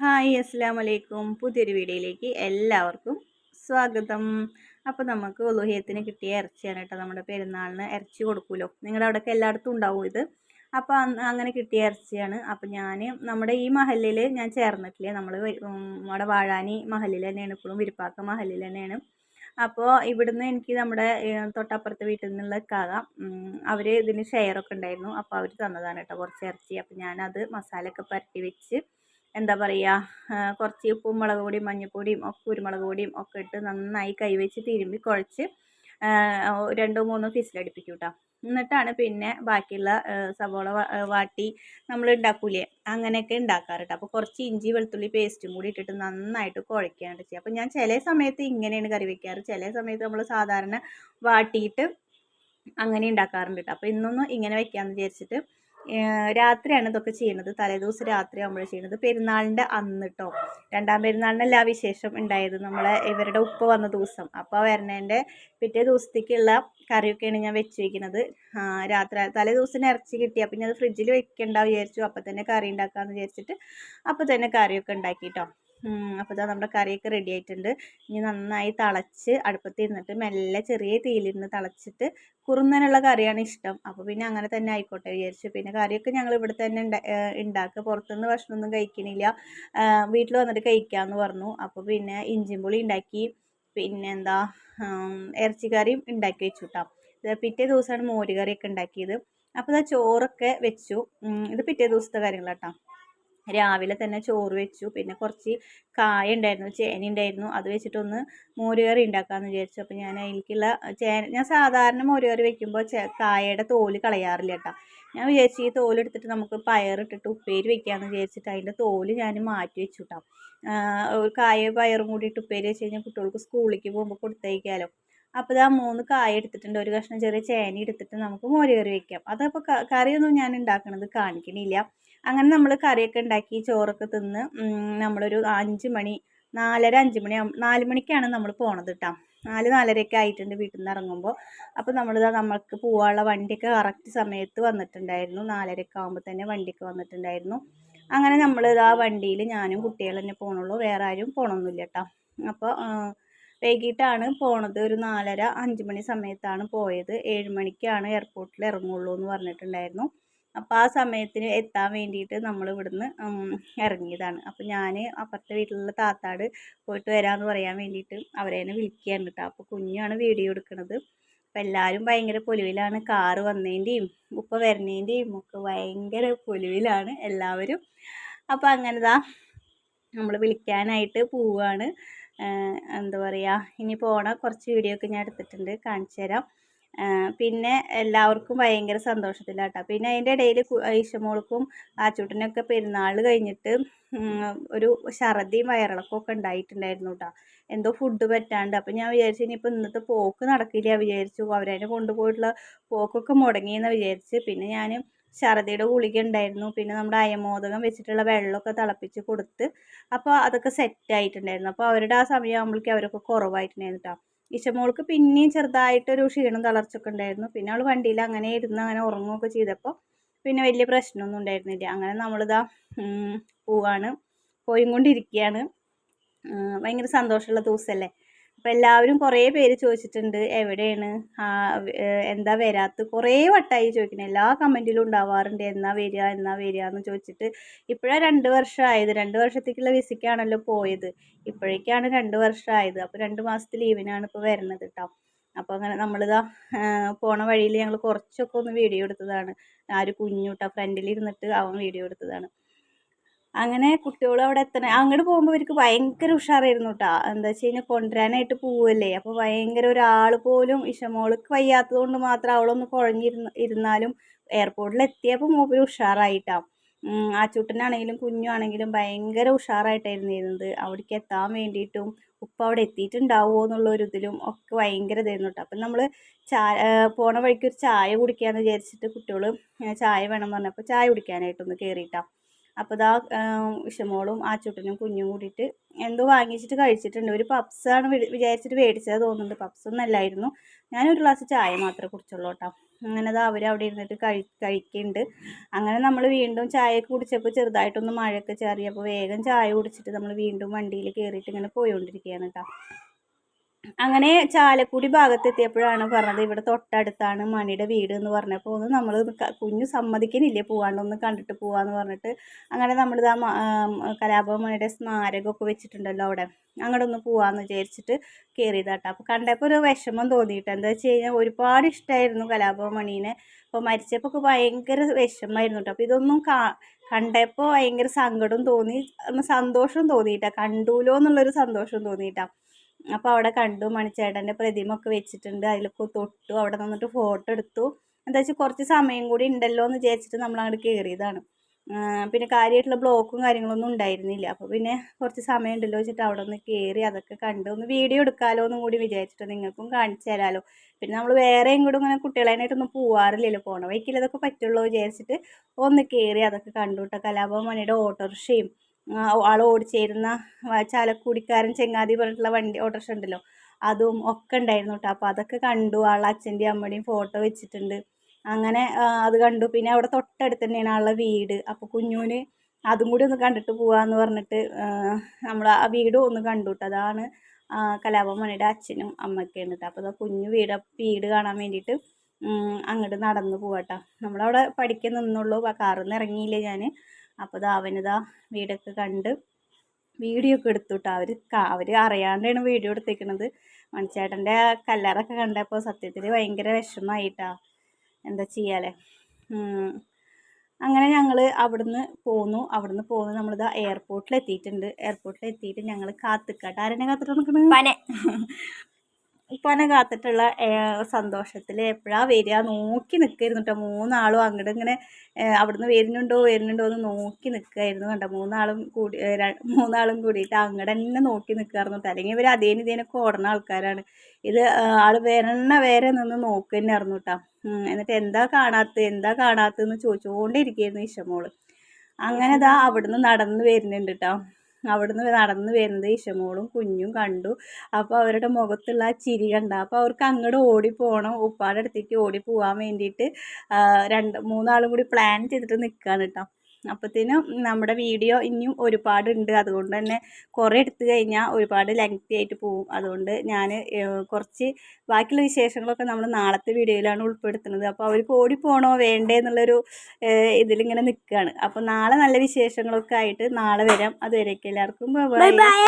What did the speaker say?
Hi അസ്സലാമു അലൈക്കും. പുതിയൊരു വീഡിയോയിലേക്ക് എല്ലാവർക്കും സ്വാഗതം. അപ്പോൾ നമുക്ക് ഉളുഹിയത്തിന് കിട്ടിയ ഇറച്ചിയാണ് കേട്ടോ. നമ്മുടെ പെരുന്നാളിന് ഇറച്ചി കൊടുക്കുമല്ലോ, നിങ്ങളുടെ അവിടെയൊക്കെ എല്ലായിടത്തും ഉണ്ടാവും ഇത്. അപ്പോൾ അങ്ങനെ കിട്ടിയ ഇറച്ചിയാണ്. അപ്പോൾ നമ്മുടെ ഈ മഹല്ലിൽ ഞാൻ ചേർന്നിട്ടില്ല. നമ്മുടെ വാഴാനി മഹല്ലിൽ തന്നെയാണ്, ഇപ്പോഴും വിരുപ്പാക്ക മഹല്ലിൽ തന്നെയാണ്. അപ്പോൾ ഇവിടുന്ന് എനിക്ക് നമ്മുടെ തൊട്ടപ്പുറത്തെ വീട്ടിൽ നിന്നുള്ള കാക അവർ ഇതിന് ഷെയറൊക്കെ ഉണ്ടായിരുന്നു. അപ്പോൾ അവർ തന്നതാണ് കേട്ടോ കുറച്ച് ഇറച്ചി. അപ്പോൾ ഞാനത് മസാലയൊക്കെ പുരട്ടി വെച്ച്, എന്താ പറയുക, കുറച്ച് ഉപ്പും മുളക് പൊടിയും മഞ്ഞൾപ്പൊടിയും ഒക്കെ കുരുമുളക് പൊടിയും ഒക്കെ ഇട്ട് നന്നായി കൈവച്ച് തിരുമ്പി കുഴച്ച് 2-3 വിസിലടുപ്പിക്കും കേട്ടോ. എന്നിട്ടാണ് പിന്നെ ബാക്കിയുള്ള സവോള വാട്ടി നമ്മൾ ഉണ്ടാക്കൂലേ, അങ്ങനെയൊക്കെ ഉണ്ടാക്കാറ് കേട്ടോ. അപ്പോൾ കുറച്ച് ഇഞ്ചി വെളുത്തുള്ളി പേസ്റ്റും കൂടി ഇട്ടിട്ട് നന്നായിട്ട് കുഴയ്ക്കാനായിട്ട് ചെയ്യുക. അപ്പോൾ ഞാൻ ചില സമയത്ത് ഇങ്ങനെയാണ് കറി വയ്ക്കാറ്, ചില സമയത്ത് നമ്മൾ സാധാരണ വാട്ടിയിട്ട് അങ്ങനെ ഉണ്ടാക്കാറുണ്ട് കേട്ടോ. അപ്പോൾ ഇന്നൊന്ന് ഇങ്ങനെ വയ്ക്കാമെന്ന് വിചാരിച്ചിട്ട് രാത്രിയാണ് ഇതൊക്കെ ചെയ്യുന്നത്. തലേദിവസം രാത്രി നമ്മൾ ചെയ്യുന്നത്, പെരുന്നാളിൻ്റെ അന്ന് കേട്ടോ. രണ്ടാം പെരുന്നാളിനല്ല വിശേഷം ഉണ്ടായത്, ഇവരുടെ ഉപ്പ വന്ന ദിവസം. അപ്പോൾ വരണേൻ്റെ പിറ്റേ ദിവസത്തേക്കുള്ള കറിയൊക്കെയാണ് ഞാൻ വെച്ച് വയ്ക്കുന്നത്. തലേ ദിവസം ഇറച്ചി കിട്ടിയാൽ പിന്നെ അത് ഫ്രിഡ്ജിൽ വെക്കണ്ട വിചാരിച്ചു. അപ്പോൾ തന്നെ കറി ഉണ്ടാക്കാമെന്ന് വിചാരിച്ചിട്ട് അപ്പോൾ തന്നെ കറിയൊക്കെ ഉണ്ടാക്കിട്ടോ. അപ്പോൾ ഇതാ നമ്മുടെ കറിയൊക്കെ റെഡി ആയിട്ടുണ്ട്. ഇനി നന്നായി തിളച്ച് അടുപ്പത്ത് ഇരുന്നിട്ട് മെല്ലെ ചെറിയ തീയിലിരുന്ന് തിളച്ചിട്ട് കുറുന്നനുള്ള കറിയാണ് ഇഷ്ടം. അപ്പോൾ പിന്നെ അങ്ങനെ തന്നെ ആയിക്കോട്ടെ വിചാരിച്ചു. പിന്നെ കറിയൊക്കെ ഞങ്ങൾ ഇവിടെ തന്നെ ഉണ്ടാക്കുക, പുറത്തുനിന്ന് ഭക്ഷണമൊന്നും കഴിക്കണില്ല. വീട്ടിൽ വന്നിട്ട് കഴിക്കാമെന്ന് പറഞ്ഞു. അപ്പോൾ പിന്നെ ഇഞ്ചിയും പുളി ഉണ്ടാക്കി, പിന്നെ എന്താ ഇറച്ചിക്കറിയും ഉണ്ടാക്കി വെച്ചു കേട്ടോ. പിറ്റേ ദിവസമാണ് മോര് കറിയൊക്കെ ഉണ്ടാക്കിയത്. അപ്പോൾ ഇതാ ചോറൊക്കെ വെച്ചു. ഇത് പിറ്റേ ദിവസത്തെ കാര്യങ്ങളാട്ടോ. രാവിലെ തന്നെ ചോറ് വെച്ചു. പിന്നെ കുറച്ച് കായ ഉണ്ടായിരുന്നു, ചേന ഉണ്ടായിരുന്നു, അത് വെച്ചിട്ടൊന്ന് മോരുകറി ഉണ്ടാക്കാമെന്ന് വിചാരിച്ചു. അപ്പോൾ ഞാൻ അതിലേക്കുള്ള ഞാൻ സാധാരണ മോരുകറി വെക്കുമ്പോൾ കായയുടെ തോല് കളയാറില്ല കേട്ടോ. ഞാൻ വിചാരിച്ചു ഈ തോലെടുത്തിട്ട് നമുക്ക് പയറിട്ടിട്ട് ഉപ്പേരി വെക്കാമെന്ന് വിചാരിച്ചിട്ട് അതിൻ്റെ തോല് ഞാൻ മാറ്റി വെച്ചു കേട്ടോ. ഒരു കായ പയറും കൂടിയിട്ട് ഉപ്പേരി വെച്ച് കഴിഞ്ഞാൽ കുട്ടികൾക്ക് സ്കൂളിലേക്ക് പോകുമ്പോൾ കൊടുത്തയക്കാമല്ലോ. അപ്പോൾ ഇതാ 3 കായ എടുത്തിട്ടുണ്ട്, ഒരു കഷ്ണം ചെറിയ ചേന എടുത്തിട്ട് നമുക്ക് മോരുകറി വെക്കാം. അതപ്പോൾ കറിയൊന്നും ഞാൻ ഉണ്ടാക്കണത് കാണിക്കണില്ല. അങ്ങനെ നമ്മൾ കറിയൊക്കെ ഉണ്ടാക്കി ചോറൊക്കെ തിന്ന് നമ്മളൊരു 5 മണി 4:30 5 മണി 4 മണിക്കാണ് നമ്മൾ പോണത് കേട്ടോ. 4-4:30 ആയിട്ടുണ്ട് വീട്ടിൽ നിന്ന് ഇറങ്ങുമ്പോൾ. അപ്പോൾ നമ്മൾക്ക് പോകാനുള്ള വണ്ടിയൊക്കെ കറക്റ്റ് സമയത്ത് വന്നിട്ടുണ്ടായിരുന്നു. 4:30 ആകുമ്പോൾ തന്നെ വണ്ടിയൊക്കെ വന്നിട്ടുണ്ടായിരുന്നു. അങ്ങനെ ആ വണ്ടിയിൽ ഞാനും കുട്ടികൾ തന്നെ പോകണുള്ളൂ, വേറെ ആരും പോകണമൊന്നുമില്ല കേട്ടോ. അപ്പോൾ വൈകിട്ടാണ് പോണത്, ഒരു 4:30 5 മണി സമയത്താണ് പോയത്. 7 മണിക്കാണ് എയർപോർട്ടിൽ ഇറങ്ങുള്ളൂ എന്ന് പറഞ്ഞിട്ടുണ്ടായിരുന്നു. അപ്പോൾ ആ സമയത്തിന് എത്താൻ വേണ്ടിയിട്ട് നമ്മൾ ഇവിടുന്ന് ഇറങ്ങിയതാണ്. അപ്പോൾ ഞാൻ അപ്പുറത്തെ വീട്ടിലുള്ള താത്താട് പോയിട്ട് വരാമെന്ന് പറയാൻ വേണ്ടിയിട്ട് അവരെ തന്നെ വിളിക്കുകയാണ് കേട്ടോ. അപ്പോൾ കുഞ്ഞാണ് വീഡിയോ എടുക്കുന്നത്. അപ്പോൾ എല്ലാവരും ഭയങ്കര പൊലിവിലാണ്, കാറ് വന്നതിൻ്റെയും ഉപ്പ വരുന്നതിൻ്റെയും ഒക്കെ ഭയങ്കര പൊലിവിലാണ് എല്ലാവരും. അപ്പോൾ അങ്ങനെ നമ്മൾ വിളിക്കാനായിട്ട് പോവുകയാണ്. എന്താ പറയുക, ഇനി പോണ കുറച്ച് വീഡിയോ ഒക്കെ ഞാൻ എടുത്തിട്ടുണ്ട്, കാണിച്ചു തരാം. പിന്നെ എല്ലാവർക്കും ഭയങ്കര സന്തോഷത്തിലാട്ടോ. പിന്നെ അതിൻ്റെ ഇടയിൽ ഈശമോൾക്കും ആച്ചൂട്ടനൊക്കെ പെരുന്നാൾ കഴിഞ്ഞിട്ട് ഒരു ഛർദിയും വയറിളക്കമൊക്കെ ഉണ്ടായിട്ടുണ്ടായിരുന്നു കേട്ടോ. എന്തോ ഫുഡ് പറ്റാണ്ട്. അപ്പോൾ ഞാൻ വിചാരിച്ചു ഇനിയിപ്പോൾ ഇന്നത്തെ പോക്ക് നടക്കില്ല വിചാരിച്ചു. അവരതിനെ കൊണ്ടുപോയിട്ടുള്ള പോക്കൊക്കെ മുടങ്ങിയെന്ന് വിചാരിച്ച്. പിന്നെ ഞാൻ ഛർദിയുടെ ഗുളിക ഉണ്ടായിരുന്നു, പിന്നെ നമ്മുടെ അയമോദകം വെച്ചിട്ടുള്ള വെള്ളമൊക്കെ തിളപ്പിച്ച് കൊടുത്ത് അപ്പോൾ അതൊക്കെ സെറ്റായിട്ടുണ്ടായിരുന്നു. അപ്പോൾ അവരുടെ ആ സമയമാകുമ്പോഴേക്കും അവരൊക്കെ കുറവായിട്ടുണ്ടായിരുന്നു കേട്ടോ. ഇശമോൾക്ക് പിന്നെയും ചെറുതായിട്ടൊരു ക്ഷീണം തളർച്ചയൊക്കെ ഉണ്ടായിരുന്നു. പിന്നെ അവൾ വണ്ടിയിൽ അങ്ങനെ ഇരുന്ന് അങ്ങനെ ഉറങ്ങുകയൊക്കെ ചെയ്തപ്പോൾ പിന്നെ വലിയ പ്രശ്നമൊന്നും ഉണ്ടായിരുന്നില്ല. അങ്ങനെ നമ്മളിതാ പോവാണ്, പോയിക്കൊണ്ടിരിക്കുകയാണ്. ഭയങ്കര സന്തോഷമുള്ള ദിവസമല്ലേ. അപ്പോൾ എല്ലാവരും കുറേ പേര് ചോദിച്ചിട്ടുണ്ട് എവിടെയാണ്, എന്താ വരാത്ത, കുറേ വട്ടമായി ചോദിക്കുന്നത്. എല്ലാ കമൻറ്റിലും ഉണ്ടാവാറുണ്ട് എന്നാ വരിക എന്ന് ചോദിച്ചിട്ട്. ഇപ്പോഴാണ് 2 വർഷമായത്. 2 വർഷത്തേക്കുള്ള വിസയ്ക്കാണല്ലോ പോയത്, ഇപ്പോഴേക്കാണ് 2 വർഷമായത്. അപ്പോൾ 2 മാസത്തെ ലീവിനാണ് ഇപ്പോൾ വരുന്നത് കേട്ടോ. അപ്പോൾ അങ്ങനെ നമ്മളിതാ പോണ വഴിയിൽ ഞങ്ങൾ കുറച്ചൊക്കെ ഒന്ന് വീഡിയോ എടുത്തതാണ്. ആ ഒരു കുഞ്ഞുട്ടാ ഫ്രണ്ടിലിരുന്നിട്ട് അവൻ വീഡിയോ എടുത്തതാണ്. അങ്ങനെ കുട്ടികൾ അവിടെ എത്തണേ അങ്ങോട്ട് പോകുമ്പോൾ ഇവർക്ക് ഭയങ്കര ഉഷാറായിരുന്നു കേട്ടോ. എന്താ വെച്ച് കഴിഞ്ഞാൽ കൊണ്ടുവരാനായിട്ട് പോവല്ലേ. അപ്പോൾ ഭയങ്കര ഒരാൾ പോലും ഇഷമോൾക്ക് വയ്യാത്തത് കൊണ്ട് മാത്രം അവളൊന്ന് ഇരുന്നാലും എയർപോർട്ടിൽ എത്തിയപ്പോൾ മൂപ്പര് ഉഷാറായിട്ടാണ്. ആച്ചൂട്ടനാണെങ്കിലും കുഞ്ഞാണെങ്കിലും ഭയങ്കര ഉഷാറായിട്ടായിരുന്നു ഇരുന്നത്. അവിടേക്ക് എത്താൻ വേണ്ടിയിട്ടും ഉപ്പ അവിടെ എത്തിയിട്ടുണ്ടാവുമോ എന്നുള്ളൊരിതിലും ഒക്കെ ഭയങ്കര ഇതായിരുന്നു കേട്ടോ. അപ്പം നമ്മൾ പോണ വഴിക്ക് ഒരു ചായ കുടിക്കാമെന്ന് വിചാരിച്ചിട്ട് കുട്ടികൾ ചായ വേണം പറഞ്ഞപ്പോൾ ചായ കുടിക്കാനായിട്ടൊന്ന് കയറിയിട്ടാണ്. അപ്പോൾ ഇഷമോളും ആച്ചൂട്ടനും കുഞ്ഞും കൂടിയിട്ട് എന്തോ വാങ്ങിച്ചിട്ട് കഴിച്ചിട്ടുണ്ട്. ഒരു പപ്സാണ് വിചാരിച്ചിട്ട് മേടിച്ചത് തോന്നുന്നുണ്ട്. പപ്സൊന്നും അല്ലായിരുന്നു. ഞാനൊരു ഗ്ലാസ് ചായ മാത്രമേ കുടിച്ചുള്ളൂ കേട്ടോ. അങ്ങനെ അത് അവരവിടെ ഇരുന്നിട്ട് കഴിക്കുന്നുണ്ട്. അങ്ങനെ നമ്മൾ വീണ്ടും ചായയൊക്കെ കുടിച്ചപ്പോൾ ചെറുതായിട്ടൊന്ന് മഴയൊക്കെ ചാറിയപ്പോൾ വേഗം ചായ കുടിച്ചിട്ട് നമ്മൾ വീണ്ടും വണ്ടിയിൽ കയറിയിട്ട് ഇങ്ങനെ പോയിക്കൊണ്ടിരിക്കുകയാണ് കേട്ടോ. അങ്ങനെ ചാലക്കുടി ഭാഗത്തെത്തിയപ്പോഴാണ് പറഞ്ഞത് ഇവിടെ തൊട്ടടുത്താണ് മണിയുടെ വീട് എന്ന് പറഞ്ഞപ്പോൾ ഒന്ന് നമ്മൾ കുഞ്ഞു സമ്മതിക്കുന്നില്ലേ പോവാണ്ടൊന്ന് കണ്ടിട്ട് പോവാന്ന് പറഞ്ഞിട്ട് അങ്ങനെ നമ്മളിത് കലാഭവൻ മണിയുടെ സ്മാരകമൊക്കെ വെച്ചിട്ടുണ്ടല്ലോ അവിടെ, അങ്ങോട്ട് ഒന്ന് പോവാന്ന് വിചാരിച്ചിട്ട് കയറിയതാട്ടോ. അപ്പോൾ കണ്ടപ്പോൾ ഒരു വിഷമം തോന്നിയിട്ട്, എന്താ വെച്ച് കഴിഞ്ഞാൽ ഒരുപാട് ഇഷ്ടമായിരുന്നു കലാഭവൻ മണീനെ. അപ്പോൾ മരിച്ചപ്പോൾ ഒക്കെ ഭയങ്കര വിഷമമായിരുന്നു കേട്ടോ. അപ്പോൾ ഇതൊന്നും കണ്ടപ്പോൾ ഭയങ്കര സങ്കടം തോന്നി, സന്തോഷം തോന്നിയിട്ടാ, കണ്ടൂലോ എന്നുള്ളൊരു സന്തോഷം തോന്നിയിട്ടാ. അപ്പോൾ അവിടെ കണ്ടു, മണിച്ചേട്ടൻ്റെ പ്രതിമ ഒക്കെ വെച്ചിട്ടുണ്ട്, അതിലൊക്കെ തൊട്ടു, അവിടെ നിന്നിട്ട് ഫോട്ടോ എടുത്തു. എന്താ വെച്ചാൽ കുറച്ച് സമയം കൂടി ഉണ്ടല്ലോ എന്ന് വിചാരിച്ചിട്ട് നമ്മൾ അങ്ങോട്ട് കയറിയതാണ്. പിന്നെ കാര്യമായിട്ടുള്ള ബ്ലോക്കും കാര്യങ്ങളൊന്നും ഉണ്ടായിരുന്നില്ല. അപ്പോൾ പിന്നെ കുറച്ച് സമയം ഉണ്ടല്ലോ വെച്ചിട്ട് അവിടെ ഒന്ന് കയറി അതൊക്കെ കണ്ട് ഒന്ന് വീഡിയോ എടുക്കാമല്ലോ എന്നും കൂടി വിചാരിച്ചിട്ട് നിങ്ങൾക്കും കാണിച്ചു തരാമല്ലോ. പിന്നെ നമ്മൾ വേറെ എങ്ങോട്ടും ഇങ്ങനെ കുട്ടികളായിട്ടൊന്നും പോവാറില്ലല്ലോ, പോണ വഴിക്കിൽ അതൊക്കെ പറ്റുള്ളൂ വിചാരിച്ചിട്ട് ഒന്ന് കയറി അതൊക്കെ കണ്ടു കേട്ടോ. കലാഭവൻ മണിയുടെ ഓട്ടോറിക്ഷയും ആൾ ഓടിച്ചേരുന്ന ചാലക്കുടിക്കാരൻ ചെങ്ങാതി പറഞ്ഞിട്ടുള്ള വണ്ടി ഓട്ടോറിക്ഷ ഉണ്ടല്ലോ, അതും ഒക്കെ ഉണ്ടായിരുന്നു കേട്ടോ. അപ്പോൾ അതൊക്കെ കണ്ടു. ആളുടെ അച്ഛൻ്റെയും അമ്മയുടെയും ഫോട്ടോ വെച്ചിട്ടുണ്ട്. അങ്ങനെ അത് കണ്ടു. പിന്നെ അവിടെ തൊട്ടടുത്ത് തന്നെയാണ് ആളുടെ വീട്. അപ്പോൾ കുഞ്ഞൂന് അതും കൂടി ഒന്ന് കണ്ടിട്ട് പോകാമെന്ന് പറഞ്ഞിട്ട് നമ്മൾ ആ വീടും ഒന്ന് കണ്ടു കേട്ടോ. അതാണ് കലാഭവൻ മണിയുടെ അച്ഛനും അമ്മയൊക്കെയാണ് കേട്ടോ. അപ്പോൾ കുഞ്ഞു വീട് കാണാൻ വേണ്ടിയിട്ട് അങ്ങോട്ട് നടന്നു പോവാട്ടോ. നമ്മളവിടെ പഠിക്കാൻ നിന്നുള്ളൂ, കാറിൽ നിന്ന് ഇറങ്ങിയില്ല ഞാൻ. അപ്പോൾ അവനിതാ വീടൊക്കെ കണ്ട് വീഡിയോ ഒക്കെ എടുത്തു കേട്ടോ. അവർ അറിയാണ്ടാണ് വീഡിയോ എടുത്തേക്കണത്. മണിച്ചേട്ടൻ്റെ കല്ലറൊക്കെ കണ്ടപ്പോൾ സത്യത്തിൽ ഭയങ്കര വിഷമമായിട്ടാ, എന്താ ചെയ്യാലേ. അങ്ങനെ ഞങ്ങൾ അവിടുന്ന് പോന്നു. നമ്മളിതാ എയർപോർട്ടിലെത്തിയിട്ടുണ്ട്. എയർപോർട്ടിലെത്തിയിട്ട് ഞങ്ങൾ കാത്തിക്കാട്ട്. ആരെന്നെ കാത്തിട്ട് നിൽക്കണത്? ഉപ്പാനെ കാത്തിട്ടുള്ള സന്തോഷത്തിൽ എപ്പോഴാണ് വരിക നോക്കി നിൽക്കായിരുന്നു കേട്ടോ. മൂന്നാളും അങ്ങോട്ട് ഇങ്ങനെ അവിടുന്ന് വരുന്നുണ്ടോ എന്ന് നോക്കി നിൽക്കുമായിരുന്നു കണ്ടോ. മൂന്നാളും കൂടിയിട്ട് അങ്ങോട്ട് തന്നെ നോക്കി നിൽക്കായിരുന്നു കേട്ടോ. അല്ലെങ്കിൽ ഇവർ അതേനൊക്കെ ഓടുന്ന ആൾക്കാരാണ്. ഇത് ആൾ വരെ നിന്ന് നോക്കുക തന്നെ ആയിരുന്നു കേട്ടോ. എന്നിട്ട് എന്താ കാണാത്തതെന്ന് ചോദിച്ചുകൊണ്ടിരിക്കുകയായിരുന്നു ഇഷമോള്. അങ്ങനെ ഇതാ അവിടുന്ന് നടന്ന് വരുന്നുണ്ട് കേട്ടോ. അവിടുന്ന് നടന്ന് വരുന്നത് ഇഷമോളും കുഞ്ഞും കണ്ടു. അപ്പോൾ അവരുടെ മുഖത്തുള്ള ആ ചിരി കണ്ട. അപ്പോൾ അവർക്ക് അങ്ങോട്ട് ഓടിപ്പോകണം, ഉപ്പാടെ അടുത്തേക്ക് ഓടി പോകാൻ വേണ്ടിയിട്ട് മൂന്നാളും കൂടി പ്ലാൻ ചെയ്തിട്ട് നിൽക്കുകയാണ് കേട്ടോ. അപ്പോഴത്തേനും നമ്മുടെ വീഡിയോ ഇനിയും ഒരുപാടുണ്ട്. അതുകൊണ്ട് തന്നെ കുറേ എടുത്തു കഴിഞ്ഞാൽ ഒരുപാട് ലെങ്തി ആയിട്ട് പോകും. അതുകൊണ്ട് ഞാൻ കുറച്ച് ബാക്കിയുള്ള വിശേഷങ്ങളൊക്കെ നമ്മൾ നാളത്തെ വീഡിയോയിലാണ് ഉൾപ്പെടുത്തുന്നത്. അപ്പോൾ അവർക്ക് ഓടിപ്പോകണോ വേണ്ടേ എന്നുള്ളൊരു ഇതിലിങ്ങനെ നിൽക്കുകയാണ്. അപ്പോൾ നാളെ നല്ല വിശേഷങ്ങളൊക്കെ ആയിട്ട് നാളെ വരാം. അതുവരേക്കും എല്ലാവർക്കും ബൈ.